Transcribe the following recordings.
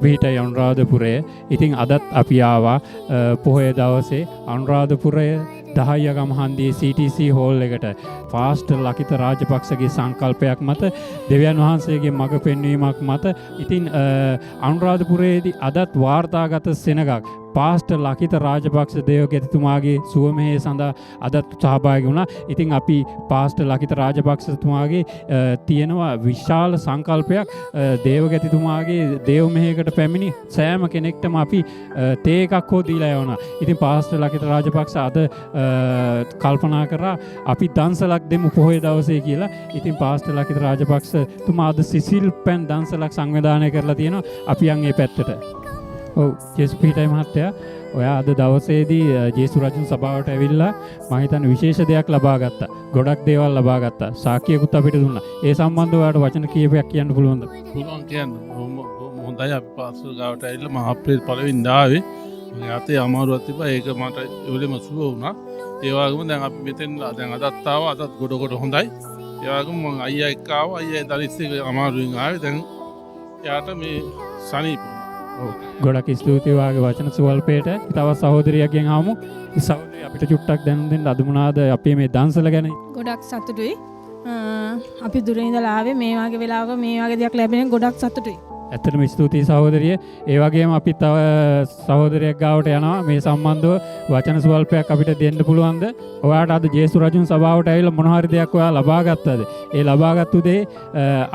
පිහිටයි අනුරාධපුරය. ඉතින් අදත් අපි ආවා පොහොය දවසේ අනුරාධපුරය දහයගම හන්දියේ CTC හෝල් එකට ෆාස්ටර් ලකිත රාජපක්ෂගේ සංකල්පයක් මත දෙවියන් වහන්සේගේ මඟ පෙන්වීමක් මත ඉතින් අනුරාධපුරයේදී අදත් වාර්තාගත සෙනගක් පාස්ටර් ලකිත රාජපක්ෂ දේවගැතිතුමාගේ සුවමෙහෙය සඳහා අදත් සහභාගී වුණා. ඉතින් අපි පාස්ටර් ලකිත රාජපක්ෂතුමාගේ තියෙනවා විශාල සංකල්පයක් දේවගැතිතුමාගේ දේවමෙහෙයකට පැමිණි සෑම කෙනෙක්ටම අපි තේ එකක් හෝ දීලා යවනවා. ඉතින් පාස්ටර් ලකිත රාජපක්ෂ අද කල්පනා කරා අපි දන්සලක් දෙමු පොහොය දවසේ කියලා. ඉතින් පාස්ටර් ලකිත රාජපක්ෂ තුමා අද සිසිල් පැන් දන්සලක් සංවිධානය කරලා තියෙනවා. අපි යන් ඒ පැත්තට. ඔව් ජේසු පීටයි මහත්තයා ඔයා අද දවසේදී ජේසු රජුන් සභාවට ඇවිල්ලා මම හිතන්නේ විශේෂ දෙයක් ලබා ගත්තා. ගොඩක් දේවල් ලබා ගත්තා. සාක්කියකුත් අපිට දුන්නා. ඒ සම්බන්ධව ඔයාලට වචන කීපයක් කියන්න පුළුවන්ද? පුළුවන් කියන්න. හොඳයි අපි පාස්ටර් ගාවට ඇවිල්ලා මම අප්‍රේල් 1 වෙනිදා ආවේ. මගේ අතේ අමාරුවක් තිබ්බා. ඒක මට ඉවලෙම සුව වුණා. ඒ වගේම දැන් අපි මෙතෙන් දැන් අදත් ආවා. අදත් ගොඩ හොඳයි. ඒ වගේම මම අයියා එක්ක ආවා. අයියා දරිස් එක අමාරුවෙන් ආවේ. දැන් එයාට මේ සනීප ගොඩක් ස්තුතියි වාගේ වචන සුවල්පයට. තවත් සහෝදරියක්ගෙන් ආමු. සහෝදරිය අපිට චුට්ටක් දැනුම් දෙන්න අද මොනවාද අපේ මේ දන්සල ගැන? ගොඩක් සතුටුයි. අපි දුරින් ඉඳලා ආවේ මේ වගේ වෙලාවක මේ වගේ දෙයක් ලැබෙන ගොඩක් සතුටුයි. ඇත්තටම ස්තුතියි සහෝදරිය. ඒ වගේම අපි තව සහෝදරයෙක් ගාවට යනවා. මේ සම්බන්ධව වචන සුවල්පයක් අපිට දෙන්න පුළුවන්ද? ඔයාට අද ජේසු රජුන් සභාවට ඇවිල්ලා මොන හරි දෙයක් ඔයා ලබා ගත්තද? ඒ ලබාගත්තු දේ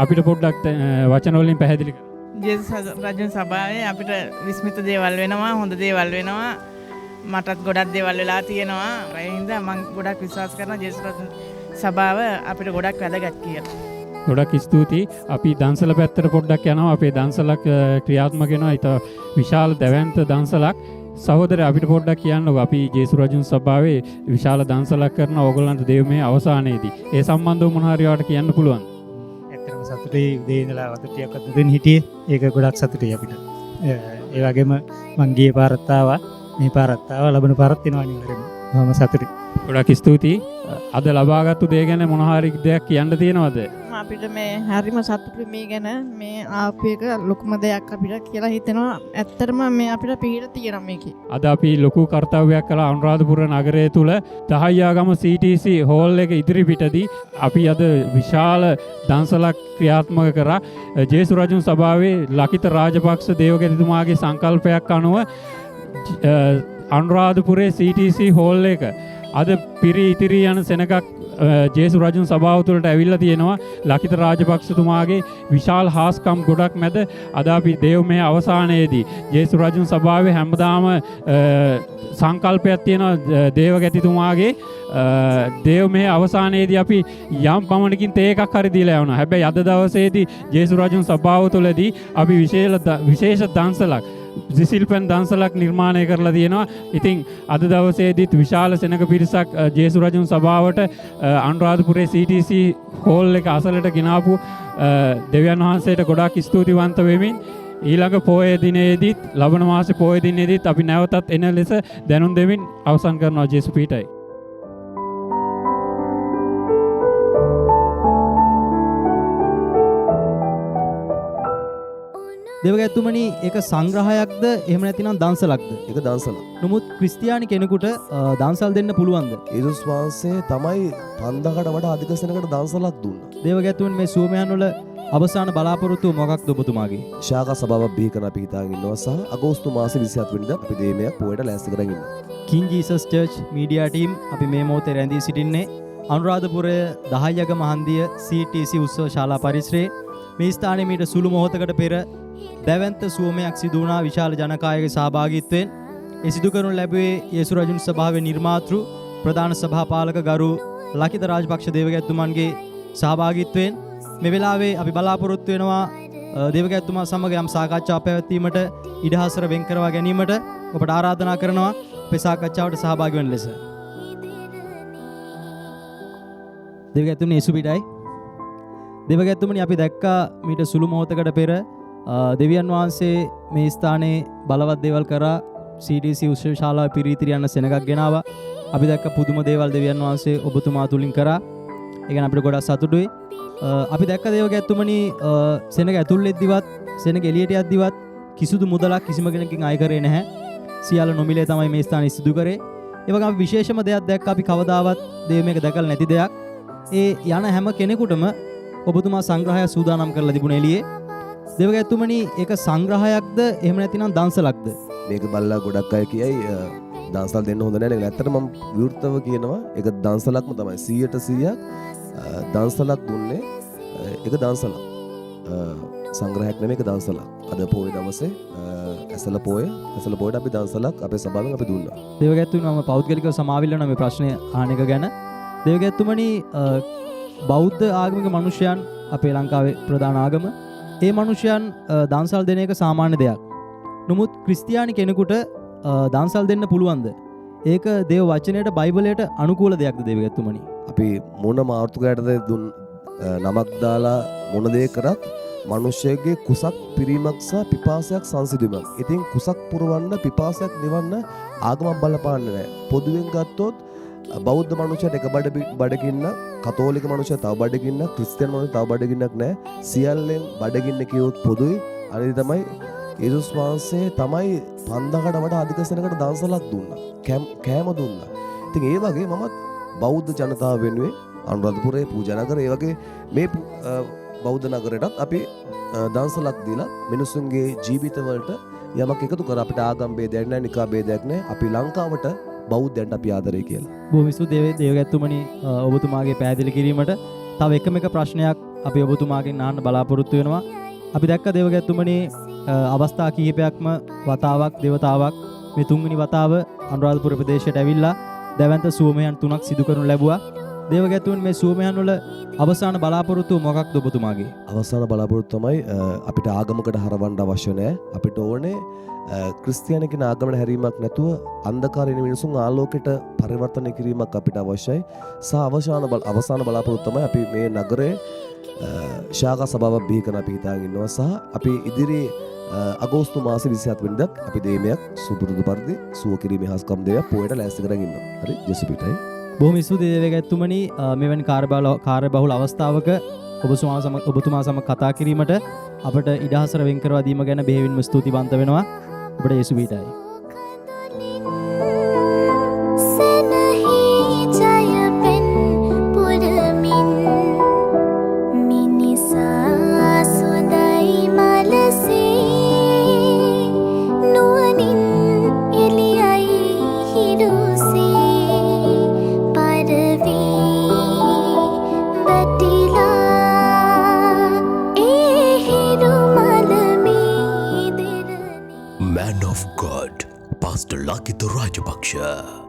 අපිට පොඩ්ඩක් වචන වලින් පැහැදිලි කරන්න. ජේසුස් රජුන් සභාවේ අපිට විස්මිත දේවල් වෙනවා, හොඳ දේවල් වෙනවා. මටත් ගොඩක් දේවල් වෙලා තියෙනවා. ඒ හින්දා මම ගොඩක් විශ්වාස කරනවා ජේසුස් රජුන් සභාව අපිට ගොඩක් වැදගත් කියලා. ගොඩක් ස්තුතියි. අපි දන්සල පැත්තට පොඩ්ඩක් යනවා. අපේ දන්සලක් ක්‍රියාත්මක වෙනවා. ඊට විශාල දැවැන්ත දන්සලක්. සහෝදරය අපිට පොඩ්ඩක් කියන්නකෝ. අපි ජේසු රජුන් සභාවේ විශාල දන්සලක් කරන ඕගොල්ලන්ට දේවමේ අවසානයේදී. ඒ සම්බන්ධව මොන හරි ඔයාලට කියන්න පුළුවන්? සතුටුයි උදේ ඉඳලා වතුට්ටියක් අතුරින් හිටියේ. ඒක ගොඩක් සතුටුයි අපිට. ඒ වගේම මං ගියේ පාරත් ආවා. මේ පාරත් ආවා. ලබන පාරත් එනවා අනිවාර්යයෙන්ම. මම සතුටුයි. ගොඩක් ස්තුතියි. අද ලබාගත්තු දේ ගැන මොන හරි දෙයක් කියන්න තියෙනවද? අපිට මේ හරිම සතුටුයි මේ ගැන. මේ ආපු එක ලොකුම දෙයක් අපිට කියලා හිතෙනවා. ඇත්තටම මේ අපිට පිළිහිට තියෙනවා මේකේ. අද අපි ලොකු කර්තව්‍යයක් කළා අනුරාධපුර නගරය තුල දහයගම CTC හෝල් එක ඉදිරිපිටදී අපි අද විශාල දන්සලක් ක්‍රියාත්මක කරා. ජේසු රජුන් සභාවේ ලකිත රාජපක්ෂ දේවගැතිතුමාගේ සංකල්පයක් අනුව අනුරාධපුරේ CTC හෝල් එක අද පිරි ඉතිරි යන සෙනගක් ජේසු රජුන් සභාව තුළට ඇවිල්ලා තියෙනවා. ලකිත රාජපක්ෂතුමාගේ විශාල හාස්කම් ගොඩක් මැද අද අපි දේවමෙහෙය අවසානයේදී ජේසු රජුන් සභාවේ හැමදාම සංකල්පයක් තියෙනවා දේවගැතිතුමාගේ දේවමෙහෙය අවසානයේදී අපි යම් පමණකින් තේ එකක් හරි දීලා යවනවා. හැබැයි අද දවසේදී ජේසු රජුන් සභාව තුළදී අපි විශේෂ දන්සලක් සිසිල්පැන් දන්සලක් නිර්මාණය කරලා තියෙනවා. ඉතින් අද දවසේදීත් විශාල සෙනග පිරිසක් ජේසු රජුන් සභාවට අනුරාධපුරේ CTC හෝල් එක අසලට ගෙනාපු දෙවියන් වහන්සේට ගොඩාක් ස්තුතිවන්ත වෙමින් ඊළඟ පොහොය දිනේදීත් ලබන මාසේ පොහොය දිනේදීත් අපි නැවතත් එන ලෙස දැනුම් දෙමින් අවසන් කරනවා. ජේසු පීඨයි. දෙවගැත්තුමනි ඒක සංග්‍රහයක්ද එහෙම නැතිනම් දන්සලක්ද? ඒක දන්සලක්. නමුත් ක්‍රිස්තියානි කෙනෙකුට දන්සල් දෙන්න පුළුවන්ද? යේසුස් වහන්සේ තමයි 5000කට වඩා අධික සෙනඟකට දන්සලක් දුන්නා. දෙවගැත්තුමනි මේ සුවමයන් වල අවසාන බලාපොරොත්තුව මොකක්ද ඔබතුමාගේ? ශාඛා සභාවක් බිහි කරන්න අපි හිතාගෙන ඉන්නවා සහ අගෝස්තු මාසේ 27 වෙනිදා අපි දේමයක් පොයට ලෑස්ති කරගෙන ඉන්නවා. King Jesus Church Media Team අපි මේ මොහොතේ රැඳී සිටින්නේ අනුරාධපුරය දහයගම හන්දිය CTC උත්සව ශාලා පරිසරයේ. මේ ස්ථානයේ මීට සුළු මොහොතකට පෙර දැවැන්ත සුවමයක් සිදු වුණා විශාල ජනකායගේ සහභාගීත්වයෙන්. ඒ සිදු කරනු ලැබුවේ යේසු රජුන් සභාවේ නිර්මාතෘ ප්‍රධාන සභාපාලක ගරු ලකිත රාජපක්ෂ දේවගැත්තුමන්ගේ සහභාගීත්වයෙන්. මේ වෙලාවේ අපි බලාපොරොත්තු වෙනවා දේවගැත්තුමා සමග යම් සාකච්ඡාවක් පැවැත්වීමට ඉඩහසර වෙන් කරවා ගැනීමට ඔබට ආරාධනා කරනවා අපේ සාකච්ඡාවට සහභාගී වෙන්න ලෙස. දේවගැත්තුමනි යේසු පිටයි. දේවගැත්තුමනි අපි දැක්කා මීට සුළු මොහොතකට පෙර දෙවියන් වහන්සේ මේ ස්ථානයේ බලවත් දේවල් කරා. CTC උත්සව ශාලාවේ පිරිතිරි යන සෙනගක් ගෙනාවා. අපි දැක්ක පුදුම දේවල් දෙවියන් වහන්සේ ඔබතුමා තුලින් කරා. ඒ ගැන අපිට ගොඩක් සතුටුයි. අපි දැක්ක දේවගැත්තුමනි සෙනග ඇතුල් වෙද්දිවත් සෙනග එළියට යද්දිවත් කිසිදු මුදලක් කිසිම කෙනකින් අය කරේ නැහැ. සියල්ල නොමිලේ තමයි මේ ස්ථානයේ සිදු කරේ. ඒ වගේම අපි විශේෂම දෙයක් දැක්ක අපි කවදාවත් දේව මේක දැකලා නැති දෙයක්. ඒ යන හැම කෙනෙකුටම ඔබතුමා සංග්‍රහය සූදානම් කරලා තිබුණේ එළියේ. දේවගැතුමනි ඒක සංග්‍රහයක්ද එහෙම නැතිනම් දන්සලක්ද? මේක බලලා ගොඩක් අය කියයි දන්සල් දෙන්න හොඳ නැහැ. ඇත්තට මම විවෘතව කියනවා ඒක දන්සලක්ම තමයි 100% දන්සලක් දුන්නේ. ඒක දන්සලක්. සංග්‍රහයක් නෙමෙයි ඒක දන්සලක්. අද පොයේ දවසේ ඇසල පොයට අපි දන්සලක් අපේ සභාවෙන් අපි දුන්නා. දේවගැතුමනි මම පෞද්ගලිකව සමාවිල්ලන මේ ප්‍රශ්නය අහන එක ගැන. දේවගැතුමනි බෞද්ධ ආගමික මිනිසයන් අපේ ලංකාවේ ප්‍රධාන ආගම ඒ මිනිසයන් දන්සල් දෙන එක සාමාන්‍ය දෙයක්. නමුත් ක්‍රිස්තියානි කෙනෙකුට දන්සල් දෙන්න පුළුවන්ද? ඒක දේව වචනයට බයිබලයට අනුකූල දෙයක්ද දේවගැතුමනි? අපි මොන මාර්ථකයටද දුන් නමක් දාලා මොන දේ කරත් මිනිස්සෙගේ කුසක් පිරීමක් සහ පිපාසයක් සංසිඳීමක්. ඉතින් කුසක් පුරවන්න පිපාසයක් නිවන්න ආගමක් බලපාන්නේ නැහැ. පොදුවෙන් ගත්තොත් බෞද්ධ මනුෂ්‍යයට එක බඩගින්න, කතෝලික මනුෂ්‍යයට තව බඩගින්න, ක්‍රිස්තියානි මනුෂ්‍යයට තව බඩගින්නක් නැහැ. සියල්ලෙන් බඩගින්න කියොත් පොදුයි. අනිත් තමයි යේසුස් වහන්සේ තමයි 5000කට වඩා අධික සෙනඟට දන්සලක් දුන්නා. කෑම දුන්නා. ඉතින් ඒ වගේ මමත් බෞද්ධ ජනතාව වෙනුවෙන් අනුරාධපුරයේ පූජා නගරේ ඒ වගේ මේ බෞද්ධ නගරයටත් අපි දන්සලක් දීලා මිනිසුන්ගේ ජීවිතවලට යමක් එකතු කර අපිට ආගම් ભેදයක් නැහැ, නිකා ભેදයක් නැහැ. අපි ලංකාවට බෞද්ධයන්ට අපි ආදරේ කියලා. බොහොම ස්තුතියි දේවගැතුමනි ඔබතුමාගේ පැහැදිලි කිරීමට. තව එකම එක ප්‍රශ්නයක් අපි ඔබතුමාගෙන් අහන්න බලාපොරොත්තු වෙනවා. අපි දැක්ක දේවගැතුමනි අවස්ථා කිහිපයක්ම වතාවක් දෙවතාවක් මේ තුන්වෙනි වතාව අනුරාධපුර ප්‍රදේශයට ඇවිල්ලා දැවැන්ත සුවමයන් 3ක් සිදු කරනු ලැබුවා. දේවගැතුමනි මේ සුවමයන් වල අවසාන බලාපොරොත්තුව මොකක්ද ඔබතුමාගේ? අවසාන බලාපොරොත්තුව තමයි අපිට ආගමකට හරවන්න අවශ්‍ය නැහැ. අපිට ඕනේ ක්‍රිස්තියානි කෙන ආගමකට හැරීමක් නැතුව අන්ධකාරයේ මිනිසුන් ආලෝකයට පරිවර්තනය කිරීමක් අපිට අවශ්‍යයි. අවසාන බලාපොරොත්තුව තමයි අපි මේ නගරේ ශාඛා සභාවක් බිහි කරන අපි හිතාගෙන ඉන්නවා සහ අපි ඉදිරි අගෝස්තු මාසේ 27 වෙනිදා අපි දේමයක් සුපුරුදු පරිදි සුව කිරීමේ හස්කම් දෙයක් පොයට ලෑස්ති කරගෙන ඉන්නවා. හරි ජෙසුපිටයි. බොහොම ස්තුතියි දේවගැතුමනි මෙවැනි කාර්යබහුල අවස්ථාවක ඔබතුමා සමග කතා කිරීමට අපට ඉඩහසර වෙන් කරවා දීම ගැන බෙහෙවින්ම ස්තුතිවන්ත වෙනවා. ඔබට ජෙසුපිටයි. Man of God, Pastor Lakitha Rajapaksa.